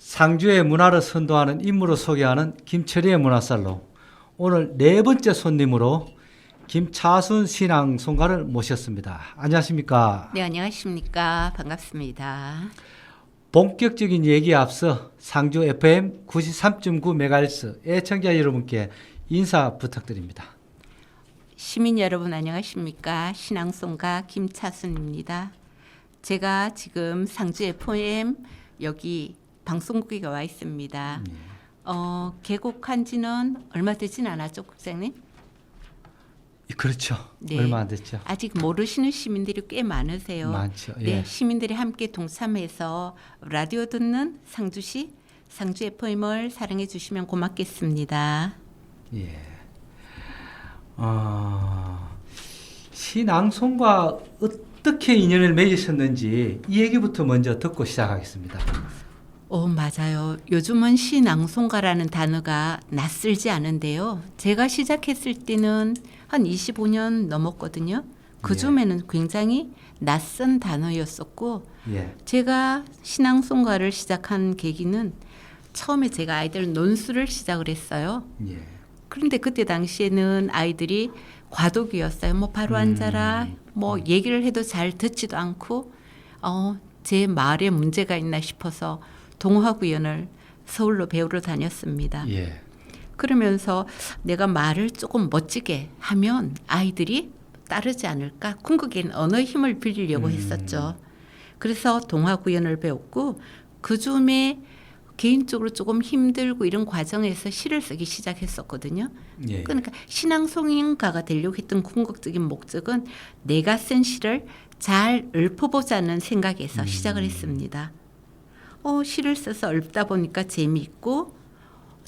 상주의 문화를 선도하는 인물을 소개하는 김철희의 문화살롱. 오늘 네 번째 손님으로 김차순 신앙송가를 모셨습니다. 안녕하십니까? 네, 안녕하십니까. 반갑습니다. 본격적인 얘기에 앞서 상주 FM 93.9MHz 애청자 여러분께 인사 부탁드립니다. 시민 여러분 안녕하십니까. 신앙송가 김차순입니다. 제가 지금 상주 FM 여기 방송국에 와 있습니다. 개국한 지는 얼마 되진 않았죠, 국장님? 그렇죠. 네. 얼마 안 됐죠. 아직 모르시는 시민들이 꽤 많으세요. 많죠. 예. 네, 시민들이 함께 동참해서 라디오 듣는 상주시 상주 FM을 사랑해 주시면 고맙겠습니다. 예. 신앙송과 어떻게 인연을 맺으셨는지 이 얘기부터 먼저 듣고 시작하겠습니다. 맞아요. 요즘은 신앙송가라는 단어가 낯설지 않은데요. 제가 시작했을 때는 한 25년 넘었거든요. 그중에는 굉장히 낯선 단어였었고 예. 제가 신앙송가를 시작한 계기는 처음에 제가 아이들 논술을 시작을 했어요. 예. 그런데 그때 당시에는 아이들이 과도기였어요. 뭐 바로 앉아라. 뭐 얘기를 해도 잘 듣지도 않고 제 말에 문제가 있나 싶어서 동화구연을 서울로 배우러 다녔습니다. 예. 그러면서 내가 말을 조금 멋지게 하면 아이들이 따르지 않을까? 궁극에는 언어의 힘을 빌리려고 했었죠. 그래서 동화구연을 배웠고 그중에 개인적으로 조금 힘들고 이런 과정에서 시를 쓰기 시작했었거든요. 예. 그러니까 신앙송가가 되려고 했던 궁극적인 목적은 내가 쓴 시를 잘 읊어보자는 생각에서 시작을 했습니다. 시를 써서 읊다 보니까 재미있고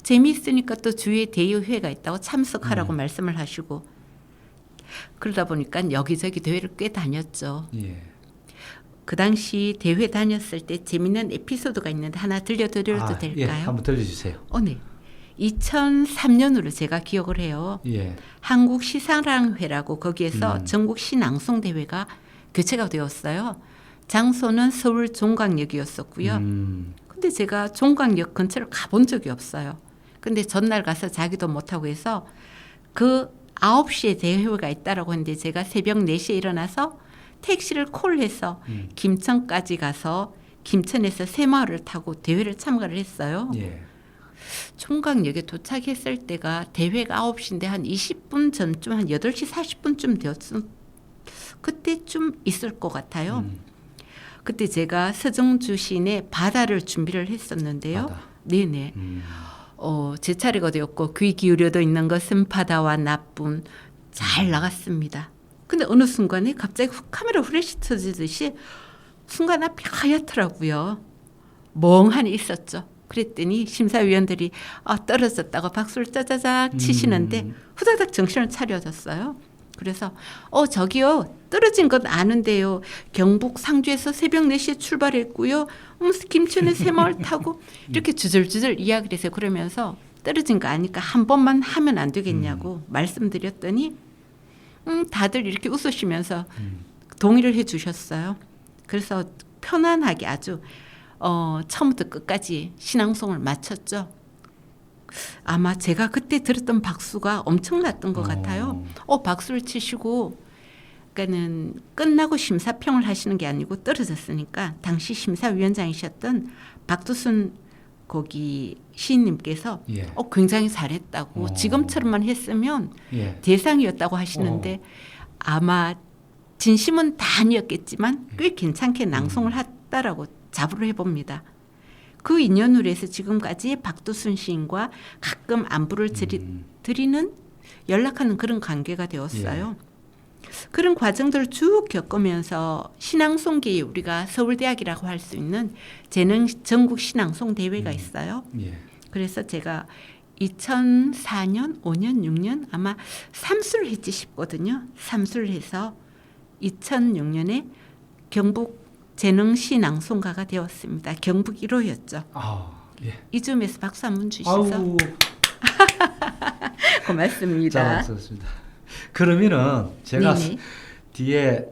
재미있으니까 또 주위에 대의회가 있다고 참석하라고 말씀을 하시고 그러다 보니까 여기저기 대회를 꽤 다녔죠. 예. 그 당시 대회 다녔을 때 재미있는 에피소드가 있는데 하나 들려드려도 될까요? 예, 한번 들려주세요. 네. 2003년으로 제가 기억을 해요. 예. 한국 시사랑회라고 거기에서 전국 시낭송 대회가 개최가 되었어요. 장소는 서울 종강역이었었고요. 근데 제가 종강역 근처를 가본 적이 없어요. 근데 전날 가서 자기도 못하고 해서 그 9시에 대회가 있다라고 했는데 제가 새벽 4시에 일어나서 택시를 콜해서 김천까지 가서 김천에서 새마을을 타고 대회를 참가를 했어요. 예. 총각역에 도착했을 때가 대회가 9시인데 한 20분 전쯤 한 8시 40분쯤 되었음. 그때쯤 있을 것 같아요. 그때 제가 서정주 시인의 바다를 준비를 했었는데요. 바다. 네네. 제 차례가 되었고 귀 기울여도 있는 것은 바다와 나뿐 잘 나갔습니다. 근데 어느 순간에 갑자기 카메라 후레쉬 터지듯이 순간 앞이 하얗더라고요. 멍하니 있었죠. 그랬더니 심사위원들이 떨어졌다고 박수를 짜자작 치시는데 후다닥 정신을 차려졌어요. 그래서 저기요 떨어진 건 아는데요. 경북 상주에서 새벽 4시에 출발했고요. 김천에 새마을 타고 이렇게 주절주절 이야기를 해서 그러면서 떨어진 거 아니까 한 번만 하면 안 되겠냐고 말씀드렸더니 다들 이렇게 웃으시면서 동의를 해 주셨어요. 그래서 편안하게 아주 처음부터 끝까지 신앙송을 마쳤죠. 아마 제가 그때 들었던 박수가 엄청났던 것 같아요. 박수를 치시고 그러니까는 끝나고 심사평을 하시는 게 아니고 떨어졌으니까 당시 심사위원장이셨던 박두순 거기 시인님께서 예. 굉장히 잘했다고 지금처럼만 했으면 예. 대상이었다고 하시는데 아마 진심은 다 아니었겠지만 꽤 괜찮게 낭송을 했다라고 자부를 해봅니다. 그 인연으로 해서 지금까지 박두순 시인과 가끔 안부를 드리는 연락하는 그런 관계가 되었어요. 예. 그런 과정들을 쭉 겪으면서 신앙송계에 우리가 서울대학이라고 할 수 있는 재능 전국 신앙송 대회가 있어요. 예. 그래서 제가 2004년, 5년, 6년 아마 3수를 했지 싶거든요. 3수를 해서 2006년에 경북 재능시낭송가가 되었습니다. 경북 1호였죠. 예. 이쯤에서 박수 한번 주시죠. 고맙습니다. 잘 썼습니다. 그러면은 제가 네네. 뒤에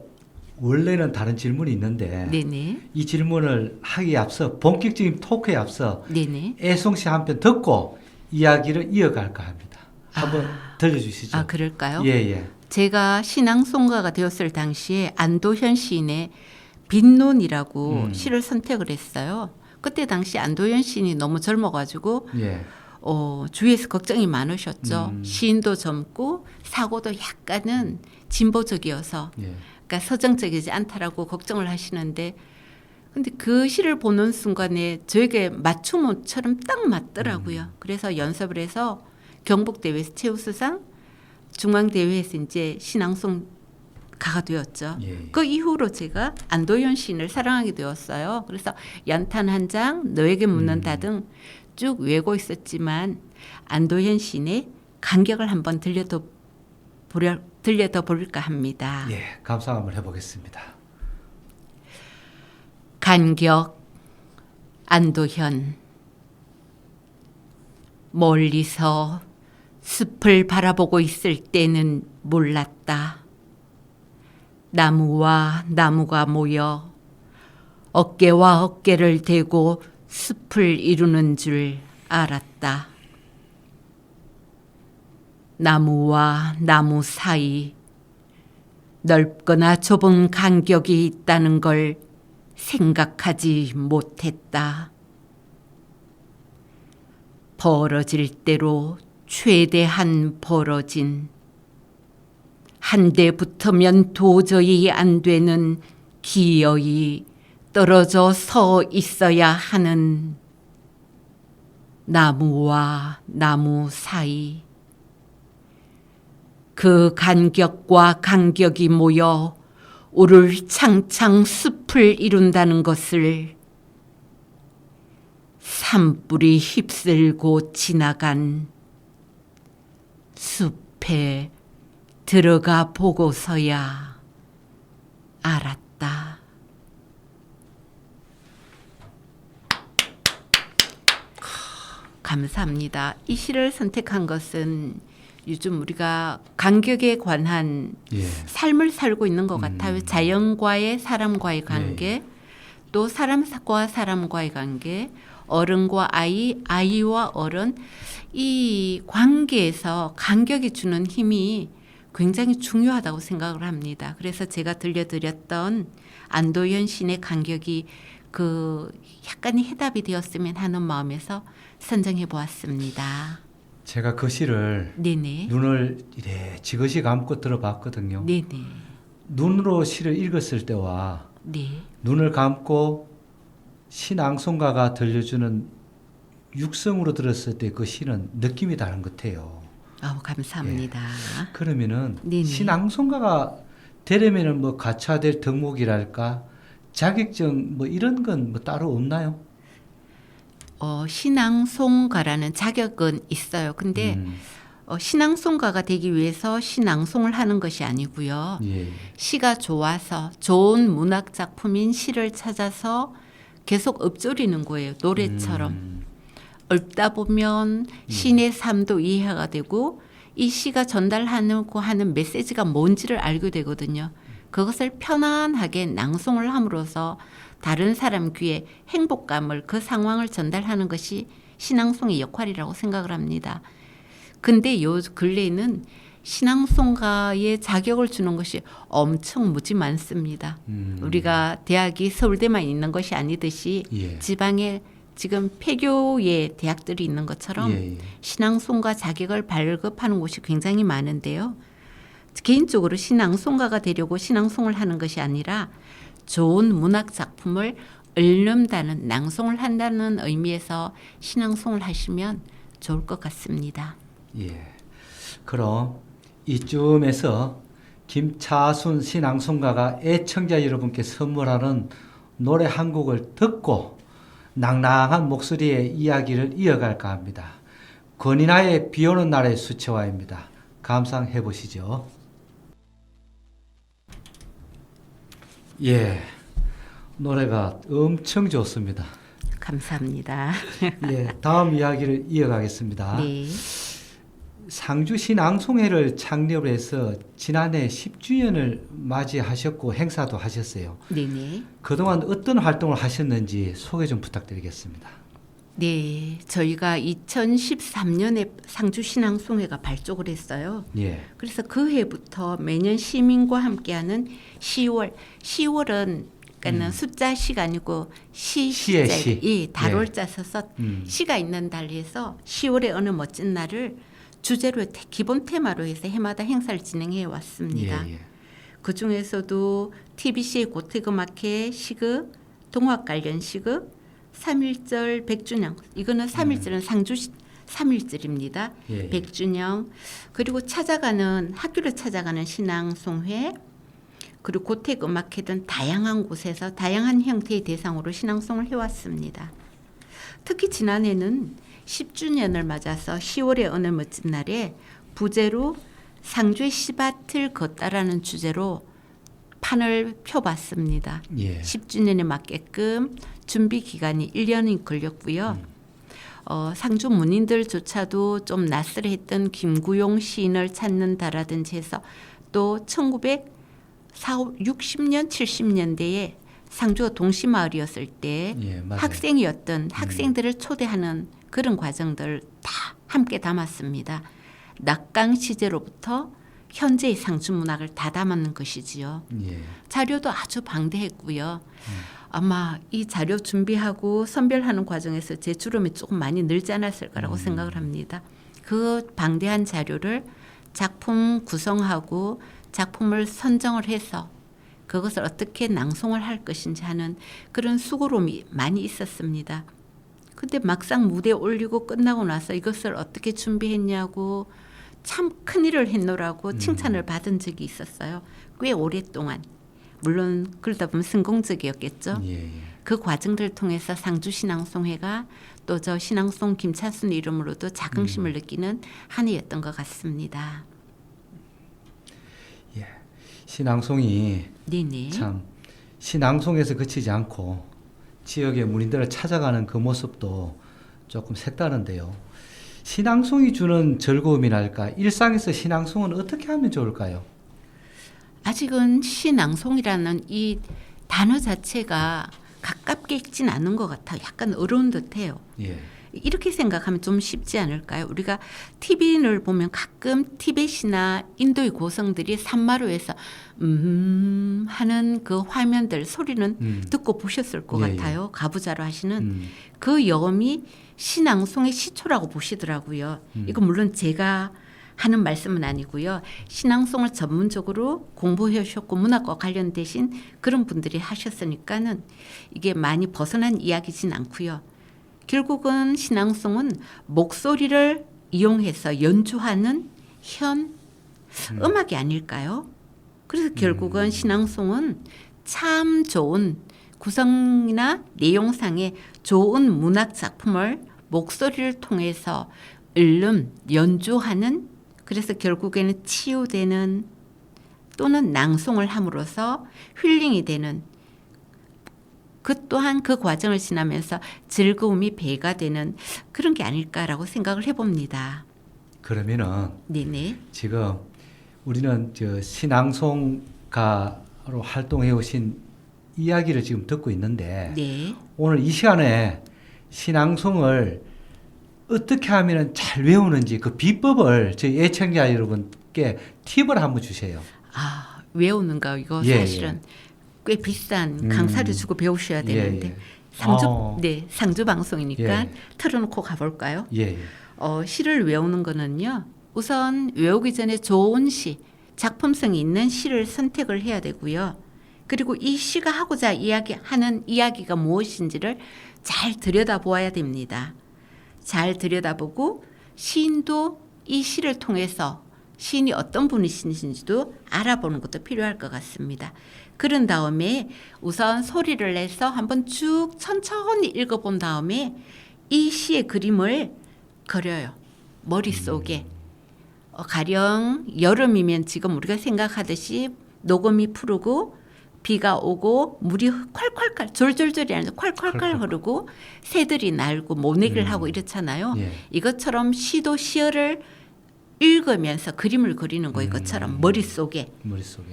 원래는 다른 질문이 있는데 네네. 이 질문을 하기에 앞서 본격적인 토크에 앞서 네네. 애송 씨 한 편 듣고 이야기를 이어갈까 합니다. 한번 들려주시죠. 아, 그럴까요? 예, 예. 제가 신앙송가가 되었을 당시에 안도현 시인의 빈논이라고 시를 선택을 했어요. 그때 당시 안도현 시인이 너무 젊어가지고 예. 주위에서 걱정이 많으셨죠. 시인도 젊고 사고도 약간은 진보적이어서 예. 그러니까 서정적이지 않다라고 걱정을 하시는데 근데 그 시를 보는 순간에 저에게 맞춤처럼 딱 맞더라고요. 그래서 연습을 해서 경북대회에서 최우수상, 중앙대회에서 이제 신앙송가가 되었죠. 예. 그 이후로 제가 안도현 시인을 사랑하게 되었어요. 그래서 연탄 한 장, 너에게 묻는다 등 쭉 외우고 있었지만 안도현 시인의 간격을 한번 들려더 볼까 합니다. 예, 감상 한번 해보겠습니다. 간격 안도현 멀리서 숲을 바라보고 있을 때는 몰랐다. 나무와 나무가 모여 어깨와 어깨를 대고 숲을 이루는 줄 알았다. 나무와 나무 사이 넓거나 좁은 간격이 있다는 걸 생각하지 못했다. 벌어질 대로 최대한 벌어진 한 대 붙으면 도저히 안 되는 기어이 떨어져 서 있어야 하는 나무와 나무 사이 그 간격과 간격이 모여 우르창창 숲을 이룬다는 것을 산불이 휩쓸고 지나간 숲에 들어가 보고서야 알았다. 감사합니다. 이 시를 선택한 것은 요즘 우리가 간격에 관한 예. 삶을 살고 있는 것 같아요. 자연과의 사람과의 관계, 또 사람과 사람과의 관계, 어른과 아이, 아이와 어른 이 관계에서 간격이 주는 힘이 굉장히 중요하다고 생각을 합니다. 그래서 제가 들려드렸던 안도현 시인의 간격이 그 약간의 해답이 되었으면 하는 마음에서 선정해 보았습니다. 제가 그 시를 네네. 눈을 이래 지그시 감고 들어봤거든요. 네네. 눈으로 시를 읽었을 때와 네. 눈을 감고 신앙송가가 들려주는 육성으로 들었을 때 그 시는 느낌이 다른 것 같아요. 아우 감사합니다. 그러면은 네네. 신앙송가가 되려면은 뭐 갖춰야 될 덕목이랄까 자격증 뭐 이런 건 뭐 따로 없나요? 신앙송가라는 자격은 있어요. 근데 신앙송가가 되기 위해서 신앙송을 하는 것이 아니고요. 예. 시가 좋아서 좋은 문학 작품인 시를 찾아서 계속 읊조리는 거예요. 노래처럼. 읊다 보면 시인의 삶도 이해가 되고 이 시가 전달하고 하는 메시지가 뭔지를 알게 되거든요. 그것을 편안하게 낭송을 함으로써 다른 사람 귀에 행복감을 그 상황을 전달하는 것이 신앙송의 역할이라고 생각을 합니다. 근데 요 근래에는 신앙송가에 자격을 주는 것이 엄청 무지 많습니다. 우리가 대학이 서울대만 있는 것이 아니듯이 예. 지방에 지금 폐교의 대학들이 있는 것처럼 예. 신앙송가 자격을 발급하는 곳이 굉장히 많은데요. 개인적으로 신앙송가가 되려고 신앙송을 하는 것이 아니라 좋은 문학 작품을 읽는다는 낭송을 한다는 의미에서 신앙송을 하시면 좋을 것 같습니다. 예. 그럼 이쯤에서 김차순 신앙송가가 애청자 여러분께 선물하는 노래 한 곡을 듣고 낭낭한 목소리의 이야기를 이어갈까 합니다. 권인아의 비오는 날의 수채화입니다. 감상해 보시죠. 예, 노래가 엄청 좋습니다. 감사합니다. 예, 다음 이야기를 이어가겠습니다. 네. 상주 신앙송회를 창립을 해서 지난해 10주년을 맞이하셨고 행사도 하셨어요. 네네. 그동안 어떤 활동을 하셨는지 소개 좀 부탁드리겠습니다. 네, 저희가 2013년에 상주신앙송회가 발족을 했어요. 예. 그래서 그 해부터 매년 시민과 함께하는 10월은 그러니까 숫자 시가 아니고 시의 시자 시. 예, 달월자 써서 시가 있는 달에서 10월의 어느 멋진 날을 주제로 기본 테마로 해서 해마다 행사를 진행해 왔습니다. 예, 예. 그 중에서도 TBC의 고택음악회 시극, 동학 관련 시극, 3.1절 100주년 이거는 3.1절은 상주 3.1절입니다. 예, 예. 100주년 그리고 학교를 찾아가는 신앙송회 그리고 고택음악회 등 다양한 곳에서 다양한 형태의 대상으로 신앙송을 해왔습니다. 특히 지난해는 10주년을 맞아서 10월의 어느 멋진 날에 부제로 상주의 시밭을 걷다라는 주제로 판을 펴봤습니다. 예. 10주년에 맞게끔 준비 기간이 1년이 걸렸고요. 상주 문인들조차도 좀 낯설어했던 김구용 시인을 찾는다라든지 해서 또 1960년 70년대에 상주가 동시마을이었을 때 예, 맞아요. 학생이었던 학생들을 초대하는 그런 과정들 다 함께 담았습니다. 낙강 시제로부터 현재의 상주 문학을 다 담았는 것이지요. 예. 자료도 아주 방대했고요. 아마 이 자료 준비하고 선별하는 과정에서 제 주름이 조금 많이 늘지 않았을 거라고 생각을 합니다. 그 방대한 자료를 작품 구성하고 작품을 선정을 해서 그것을 어떻게 낭송을 할 것인지 하는 그런 수고로움이 많이 있었습니다. 근데 막상 무대에 올리고 끝나고 나서 이것을 어떻게 준비했냐고 참 큰일을 했노라고 칭찬을 받은 적이 있었어요. 꽤 오랫동안. 물론 그러다 보면 성공적이었겠죠. 예, 예. 그 과정들을 통해서 상주신앙송회가 또 저 신앙송 김차순 이름으로도 자긍심을 느끼는 한 해였던 것 같습니다. 예. 신앙송이 네네. 참 신앙송에서 그치지 않고 지역의 문인들을 찾아가는 그 모습도 조금 색다른데요. 신앙송이 주는 즐거움이랄까 일상에서 신앙송은 어떻게 하면 좋을까요? 아직은 신앙송이라는 이 단어 자체가 가깝게 있진 않은 것 같아요. 약간 어려운 듯해요. 예. 이렇게 생각하면 좀 쉽지 않을까요? 우리가 TV를 보면 가끔 티벳이나 인도의 고성들이 산마루에서 하는 그 화면들 소리는 듣고 보셨을 것 예, 같아요. 가부좌로 하시는 그 여음이 신앙송의 시초라고 보시더라고요. 이거 물론 제가 하는 말씀은 아니고요. 신앙송을 전문적으로 공부해 오셨고 문학과 관련되신 그런 분들이 하셨으니까는 이게 많이 벗어난 이야기진 않고요. 결국은 신앙송은 목소리를 이용해서 연주하는 음악이 아닐까요? 그래서 결국은 신앙송은 참 좋은 구성이나 내용상의 좋은 문학 작품을 목소리를 통해서 연주하는 그래서 결국에는 치유되는 또는 낭송을 함으로써 힐링이 되는 그 또한 그 과정을 지나면서 즐거움이 배가 되는 그런 게 아닐까라고 생각을 해봅니다. 그러면은 네네. 지금 우리는 저 신앙송가로 활동해 오신 이야기를 지금 듣고 있는데 네. 오늘 이 시간에 신앙송을 어떻게 하면 잘 외우는지 그 비법을 저희 애청자 여러분께 팁을 한번 주세요. 아, 외우는가 이거 예, 사실은 꽤 비싼 강사를 주고 배우셔야 되는데 예. 상주 방송이니까 예. 틀어놓고 가볼까요? 예. 시를 외우는 거는요. 우선 외우기 전에 좋은 시, 작품성이 있는 시를 선택을 해야 되고요. 그리고 이 시가 하고자 이야기하는 이야기가 무엇인지를 잘 들여다보아야 됩니다. 잘 들여다보고 시인도 이 시를 통해서 시인이 어떤 분이신지도 알아보는 것도 필요할 것 같습니다. 그런 다음에 우선 소리를 내서 한번 쭉 천천히 읽어본 다음에 이 시의 그림을 그려요. 머릿속에. 가령 여름이면 지금 우리가 생각하듯이 녹음이 푸르고 비가 오고 물이 콸콸콸 졸졸졸이 아니라 콸콸콸 흐르고 새들이 날고 모내기를 하고 이렇잖아요. 예. 이것처럼 시도 시어를 읽으면서 그림을 그리는 거예요. 이것처럼 머릿속에.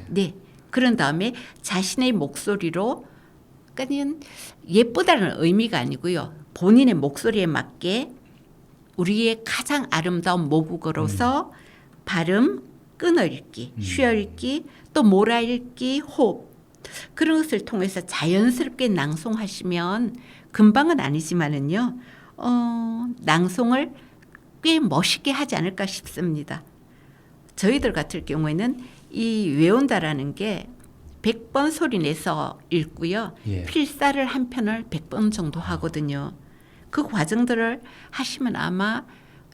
네. 그런 다음에 자신의 목소리로, 그러니까 예쁘다는 의미가 아니고요. 본인의 목소리에 맞게 우리의 가장 아름다운 모국어로서 발음, 끊어읽기, 쉬어읽기, 또 몰아읽기, 호흡, 그런 것을 통해서 자연스럽게 낭송하시면 금방은 아니지만은요, 낭송을 꽤 멋있게 하지 않을까 싶습니다. 저희들 같은 경우에는 이 외운다라는 게 100번 소리 내서 읽고요. 예. 필사를 한 편을 100번 정도 하거든요. 그 과정들을 하시면 아마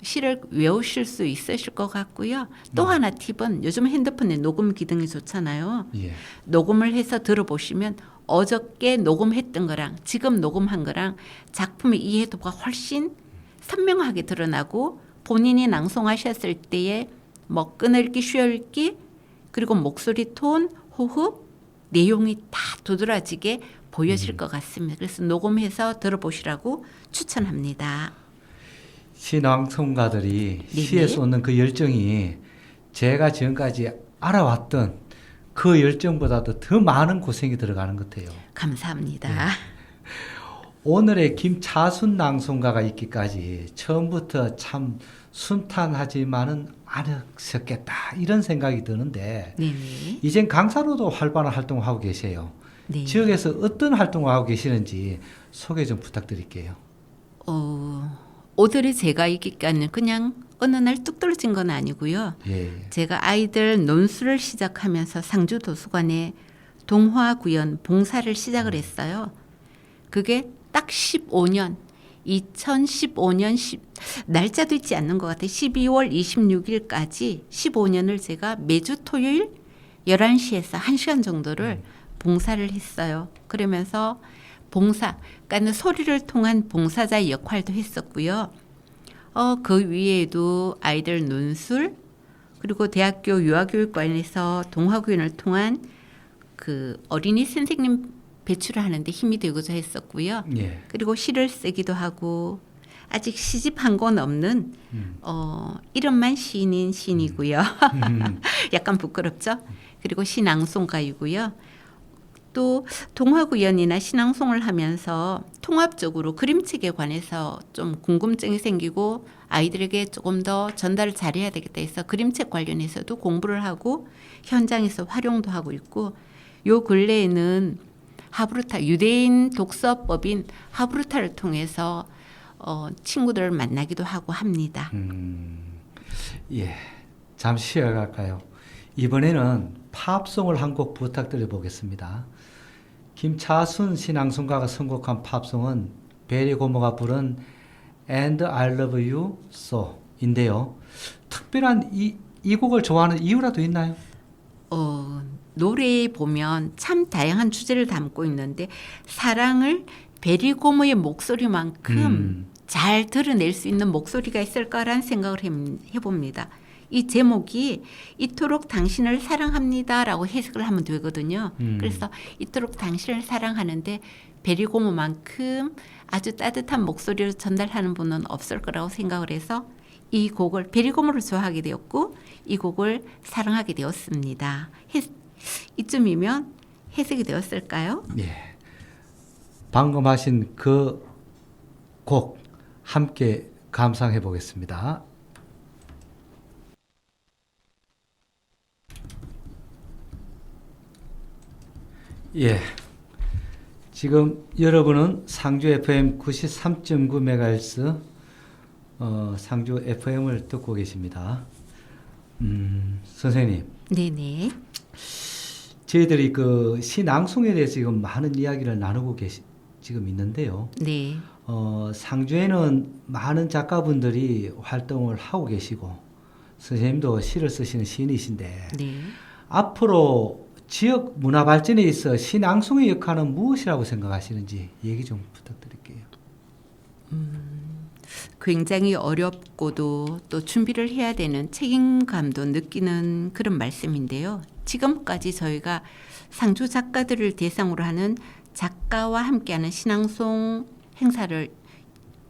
시를 외우실 수 있으실 것 같고요. 또 하나 팁은 요즘 핸드폰에 녹음 기능이 좋잖아요. 예. 녹음을 해서 들어보시면 어저께 녹음했던 거랑 지금 녹음한 거랑 작품의 이해도가 훨씬 선명하게 드러나고 본인이 낭송하셨을 때의 뭐 끊을기, 쉬어읽기, 그리고 목소리 톤, 호흡, 내용이 다 도드라지게 보여질 것 같습니다. 그래서 녹음해서 들어보시라고 추천합니다. 신앙송가들이 네네. 시에 쏟는 그 열정이 제가 지금까지 알아왔던 그 열정보다도 더 많은 고생이 들어가는 것 같아요. 감사합니다. 오늘의 김차순 낭송가가 있기까지 처음부터 참 순탄하지만은 않으셨겠다 이런 생각이 드는데 네네. 이젠 강사로도 활발한 활동을 하고 계세요. 네. 지역에서 어떤 활동을 하고 계시는지 소개 좀 부탁드릴게요. 오늘의 제가 있기까지는 그냥 어느 날 뚝 떨어진 건 아니고요. 예. 제가 아이들 논술을 시작하면서 상주 도서관에 동화 구연 봉사를 시작을 했어요. 그게 딱 15년, 2015년 날짜도 있지 않는 것 같아요. 12월 26일까지 15년을 제가 매주 토요일 11시에서 1시간 정도를 봉사를 했어요. 그러면서 봉사, 그러니까 소리를 통한 봉사자의 역할도 했었고요. 그 위에도 아이들 논술, 그리고 대학교 유아교육관에서 동화구연을 통한 그 어린이 선생님 배출을 하는데 힘이 되고자 했었고요. 예. 그리고 시를 쓰기도 하고 아직 시집한 권 없는 이름만 시인인 시인이고요. 약간 부끄럽죠. 그리고 시낭송가이고요. 또 동화구연이나 신앙송을 하면서 통합적으로 그림책에 관해서 좀 궁금증이 생기고 아이들에게 조금 더 전달을 잘해야 되겠다 해서 그림책 관련해서도 공부를 하고 현장에서 활용도 하고 있고, 요 근래에는 하브루타, 유대인 독서법인 하브루타를 통해서 친구들을 만나기도 하고 합니다. 예. 잠시 쉬어갈까요? 이번에는 팝송을 한 곡 부탁드려 보겠습니다. 김차순 신앙송가가 선곡한 팝송은 베리 고모가 부른 And I Love You So 인데요. 특별한 이 곡을 좋아하는 이유라도 있나요? 노래에 보면 참 다양한 주제를 담고 있는데 사랑을 베리 고모의 목소리만큼 잘 드러낼 수 있는 목소리가 있을까라는 생각을 해봅니다. 이 제목이 이토록 당신을 사랑합니다라고 해석을 하면 되거든요. 그래서 이토록 당신을 사랑하는데 베리 고모만큼 아주 따뜻한 목소리를 전달하는 분은 없을 거라고 생각을 해서 이 곡을 베리 고모를 좋아하게 되었고 이 곡을 사랑하게 되었습니다. 이쯤이면 해석이 되었을까요? 예. 방금 하신 그 곡 함께 감상해 보겠습니다. 예. 지금 여러분은 상주 FM 93.9MHz 상주 FM을 듣고 계십니다. 선생님. 네네. 저희들이 그 시낭송에 대해서 지금 많은 이야기를 나누고 지금 있는데요. 네. 상주에는 많은 작가분들이 활동을 하고 계시고 선생님도 시를 쓰시는 시인이신데 네. 앞으로 지역 문화 발전에 있어 시낭송의 역할은 무엇이라고 생각하시는지 얘기 좀 부탁드릴게요. 굉장히 어렵고도 또 준비를 해야 되는 책임감도 느끼는 그런 말씀인데요. 지금까지 저희가 상주 작가들을 대상으로 하는 작가와 함께하는 신앙송 행사를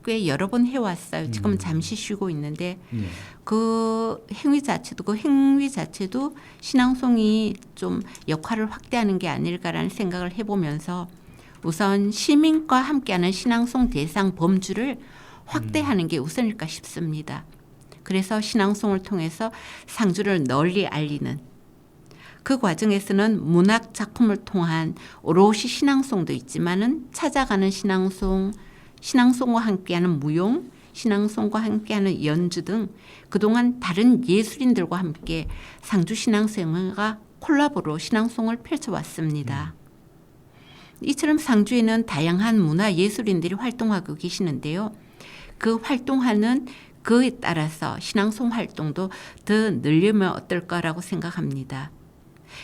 꽤 여러 번 해왔어요. 지금은 잠시 쉬고 있는데 예. 그 행위 자체도 신앙송이 좀 역할을 확대하는 게 아닐까라는 생각을 해보면서 우선 시민과 함께하는 신앙송 대상 범주를 확대하는 게 우선일까 싶습니다. 그래서 신앙송을 통해서 상주를 널리 알리는 그 과정에서는 문학 작품을 통한 오롯이 신앙송도 있지만은 찾아가는 신앙송, 신앙송과 함께하는 무용, 신앙송과 함께하는 연주 등 그동안 다른 예술인들과 함께 상주 신앙생활과 콜라보로 신앙송을 펼쳐왔습니다. 이처럼 상주에는 다양한 문화 예술인들이 활동하고 계시는데요. 그 활동하는 그에 따라서 신앙송 활동도 더 늘리면 어떨까라고 생각합니다.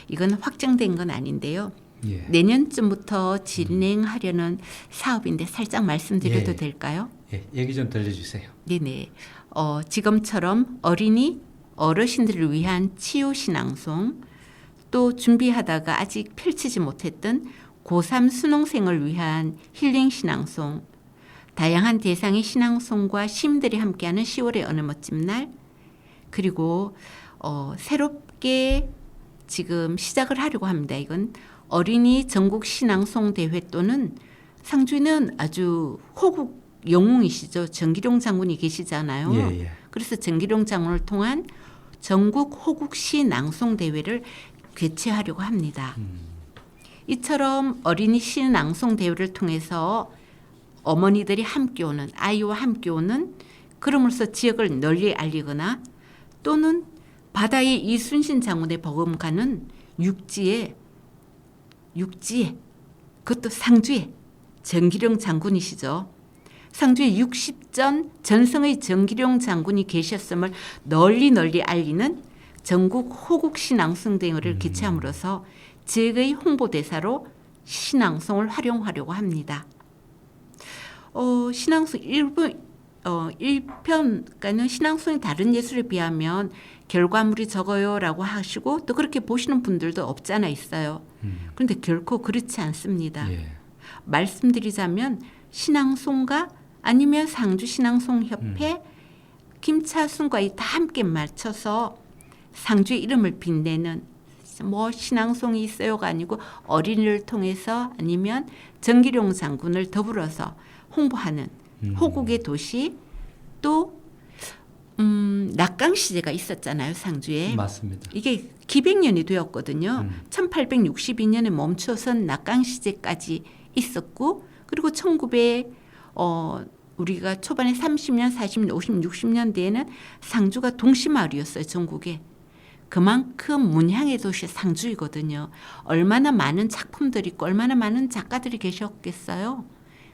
이건 확정된 건 아닌데요. 예. 내년쯤부터 진행하려는 사업인데 살짝 말씀드려도 예. 될까요? 예. 얘기 좀 들려주세요. 네네. 지금처럼 어르신들을 위한 치유 신앙송, 또 준비하다가 아직 펼치지 못했던 고3 수능생을 위한 힐링 신앙송, 다양한 대상의 신앙송과 시민들이 함께하는 10월의 어느 멋진 날, 그리고 새롭게 지금 시작을 하려고 합니다. 이건 어린이 전국 신앙송 대회 또는 상주는 아주 호국 영웅이시죠. 정기룡 장군이 계시잖아요. 예, 예. 그래서 정기룡 장군을 통한 전국 호국 시낭송 대회를 개최하려고 합니다. 이처럼 어린이 시낭송 대회를 통해서 어머니들이 함께 오는 아이와 함께 오는 그럼으로써 지역을 널리 알리거나 또는 바다의 이순신 장군의 버금가는 육지에 그것도 상주에 정기룡 장군이시죠. 상주에 60전 전성의 정기룡 장군이 계셨음을 널리 알리는 전국 호국 신앙송 대회를 개최함으로써 지역의 홍보대사로 신앙송을 활용하려고 합니다. 신앙송 1편가는 신앙송이 다른 예술에 비하면 결과물이 적어요라고 하시고 또 그렇게 보시는 분들도 없지 않아 있어요. 그런데 결코 그렇지 않습니다. 예. 말씀드리자면 신앙송가 아니면 상주신앙송협회 김차순과 다 함께 맞춰서 상주의 이름을 빛내는 뭐 신앙송이 있어요가 아니고 어린이를 통해서 아니면 정기룡 장군을 더불어서 홍보하는 호국의 도시 또 낙강 시제가 있었잖아요. 상주에. 맞습니다. 이게 기백년이 되었거든요. 1862년에 멈춰선 낙강 시제까지 있었고 그리고 1900 우리가 초반에 30년, 40년, 50년, 60년대에는 상주가 동시마을이었어요. 전국에. 그만큼 문향의 도시 상주이거든요. 얼마나 많은 작품들이 있고 얼마나 많은 작가들이 계셨겠어요.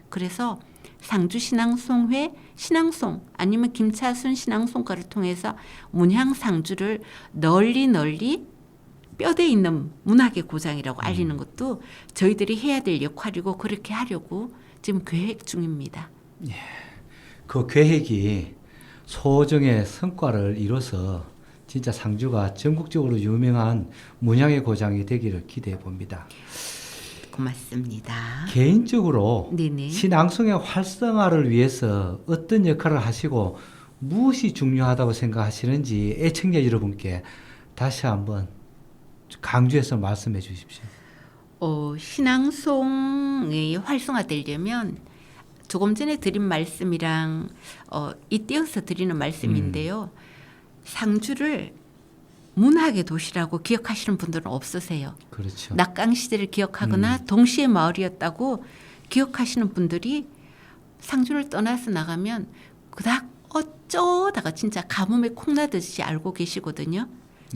그래서 상주 신앙송회 신앙송 아니면 김차순 신앙송가를 통해서 문향 상주를 널리 뼈대 있는 문학의 고장이라고 알리는 것도 저희들이 해야 될 역할이고 그렇게 하려고 지금 계획 중입니다. 그 계획이 소정의 성과를 이뤄서 진짜 상주가 전국적으로 유명한 문양의 고장이 되기를 기대해 봅니다. 고맙습니다. 개인적으로 네네. 신앙송의 활성화를 위해서 어떤 역할을 하시고 무엇이 중요하다고 생각하시는지 애청자 여러분께 다시 한번 강조해서 말씀해 주십시오. 신앙송이 활성화되려면 조금 전에 드린 말씀이랑 잇대어서 드리는 말씀인데요. 상주를 문학의 도시라고 기억하시는 분들은 없으세요. 그렇죠. 낙강 시대를 기억하거나 동시의 마을이었다고 기억하시는 분들이 상주를 떠나서 나가면 그닥 어쩌다가 진짜 가뭄에 콩나듯이 알고 계시거든요.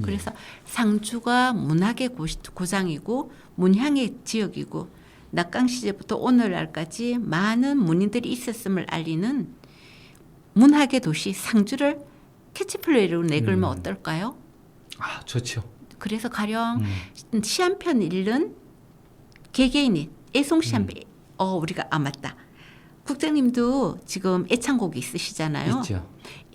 그래서 상주가 문학의 고장이고 문향의 지역이고 낙강 시대부터 오늘날까지 많은 문인들이 있었음을 알리는 문학의 도시 상주를 캐치플레이로 내걸면 어떨까요? 아, 좋죠. 그래서 가령 시 한 편 읽는 개개인이 애송시 한 편, 우리가 맞다. 국장님도 지금 애창곡이 있으시잖아요. 있죠.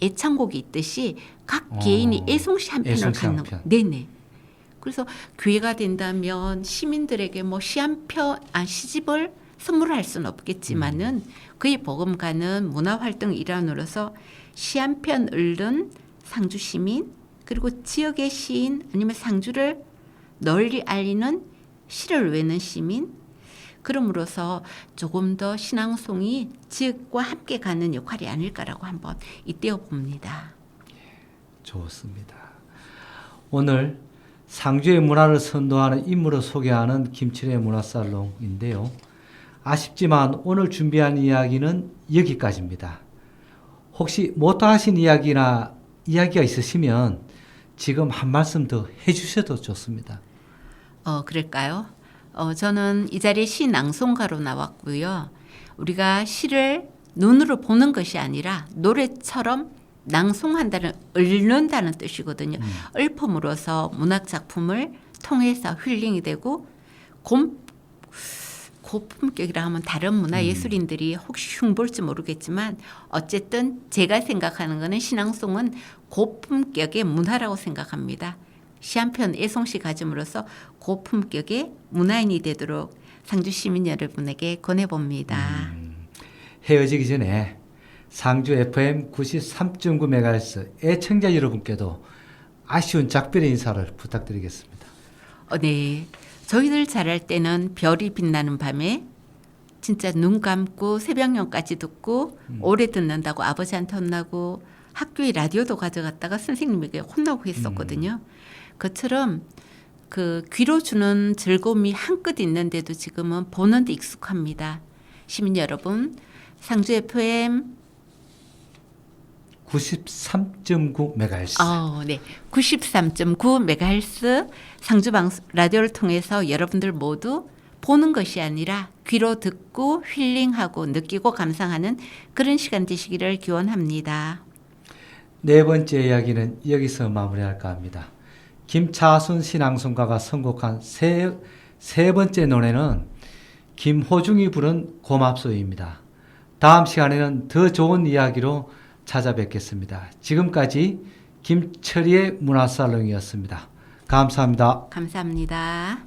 애창곡이 있듯이 각 개인이 애송시 한 편을 애송시 한 갖는 편. 네네. 그래서 기회가 된다면 시민들에게 뭐 시 한 편, 시집을 선물할 수는 없겠지만은 그의 복음가는 문화활동 일환으로서 시 한 편 읽는 상주 시민 그리고 지역의 시인 아니면 상주를 널리 알리는 시를 외는 시민 그럼으로써 조금 더 신앙송이 지역과 함께 가는 역할이 아닐까라고 한번 잇대어 봅니다. 좋습니다. 오늘 상주의 문화를 선도하는 인물을 소개하는 김칠의 문화살롱인데요. 아쉽지만 오늘 준비한 이야기는 여기까지입니다. 혹시 못하신 이야기가 있으시면 지금 한 말씀 더 해주셔도 좋습니다. 그럴까요? 저는 이 자리에 시 낭송가로 나왔고요. 우리가 시를 눈으로 보는 것이 아니라 노래처럼 낭송한다는 읽는다는 뜻이거든요. 읊음으로써 문학 작품을 통해서 힐링이 되고 고품격이라 하면 다른 문화 예술인들이 혹시 흉볼지 모르겠지만 어쨌든 제가 생각하는 거는 신앙송은 고품격의 문화라고 생각합니다. 시 한 편 애송시 가짐으로써 고품격의 문화인이 되도록 상주 시민 여러분에게 권해봅니다. 헤어지기 전에 상주 FM 93.9MHz 애청자 여러분께도 아쉬운 작별의 인사를 부탁드리겠습니다. 네. 저희들 잘할 때는 별이 빛나는 밤에 진짜 눈 감고 새벽녘까지 듣고 오래 듣는다고 아버지한테 혼나고 학교에 라디오도 가져갔다가 선생님에게 혼나고 했었거든요. 그처럼 그 귀로 주는 즐거움이 한껏 있는데도 지금은 보는 데 익숙합니다. 시민 여러분, 상주 FM 93.9MHz. 네. 93.9MHz 상주 라디오를 통해서 여러분들 모두 보는 것이 아니라 귀로 듣고 힐링하고 느끼고 감상하는 그런 시간 되시기를 기원합니다. 네 번째 이야기는 여기서 마무리할까 합니다. 김차순 신앙송가가 선곡한 세 번째 노래는 김호중이 부른 고맙소이입니다. 다음 시간에는 더 좋은 이야기로 찾아뵙겠습니다. 지금까지 김철희의 문화살롱이었습니다. 감사합니다. 감사합니다.